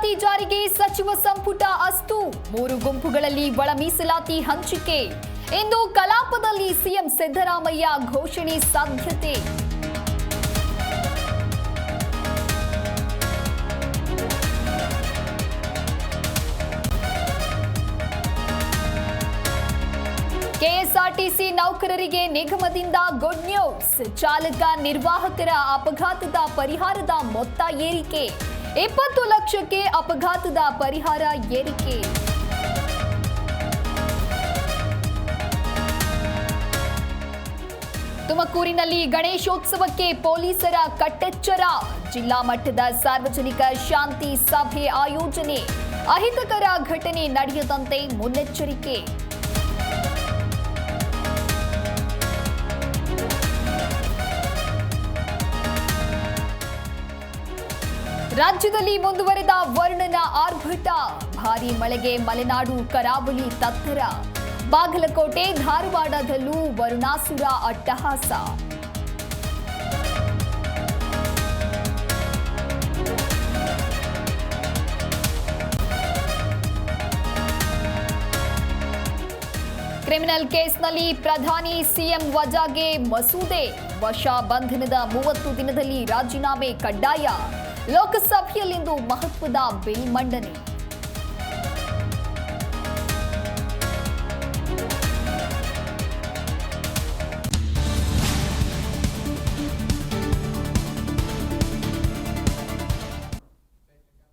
ಮೀಸಲಾತಿ ಜಾರಿಗೆ ಸಚಿವ ಸಂಪುಟ ಅಸ್ತು 3 ಗುಂಪುಗಳಲ್ಲಿ ಒಳ ಮೀಸಲಾತಿ ಹಂಚಿಕೆ ಇಂದು ಕಲಾಪದಲ್ಲಿ ಸಿಎಂ ಸಿದ್ದರಾಮಯ್ಯ ಘೋಷಣೆ ಸಾಧ್ಯತೆ ಕೆಎಸ್ಆರ್ಟಿಸಿ ನೌಕರರಿಗೆ ನಿಗಮದಿಂದ ಗುಡ್ ನ್ಯೂಸ್ ಚಾಲಕ ನಿರ್ವಾಹಕರ ಅಪಘಾತದ ಪರಿಹಾರದ ಮೊತ್ತ ಏರಿಕೆ 20 ಲಕ್ಷಕ್ಕೆ ಅಪಘಾತದ ಪರಿಹಾರ ಏರಿಕೆ ತುಮಕೂರಿನಲ್ಲಿ ಗಣೇಶೋತ್ಸವಕ್ಕೆ ಪೊಲೀಸರ ಕಟ್ಟೆಚ್ಚರ ಜಿಲ್ಲಾ ಮಟ್ಟದ ಸಾರ್ವಜನಿಕ ಶಾಂತಿ ಸಭೆ ಆಯೋಜನೆ ಅಹಿತಕರ ಘಟನೆ ನಡೆಯದಂತೆ ಮುನ್ನೆಚ್ಚರಿಕೆ ರಾಜ್ಯದಲ್ಲಿ ಮುಂದುವರೆದ ವರ್ಣನ ಆರ್ಭಟ ಭಾರೀ ಮಳೆಗೆ ಮಲೆನಾಡು ಕರಾವಳಿ ತತ್ತರ ಬಾಗಲಕೋಟೆ ಧಾರವಾಡದಲ್ಲೂ ವರುಣಾಸುರ ಅಟ್ಟಹಾಸ ಕ್ರಿಮಿನಲ್ ಕೇಸ್ನಲ್ಲಿ ಪ್ರಧಾನಿ ಸಿಎಂ ವಜಾಗೆ ಮಸೂದೆ ವಶ ಬಂಧನದ 30 ದಿನದಲ್ಲಿ ರಾಜೀನಾಮೆ ಕಡ್ಡಾಯ ಲೋಕಸಭೆಯಲ್ಲಿಂದು ಮಹತ್ವದ ಬಿಲ್ ಮಂಡನೆ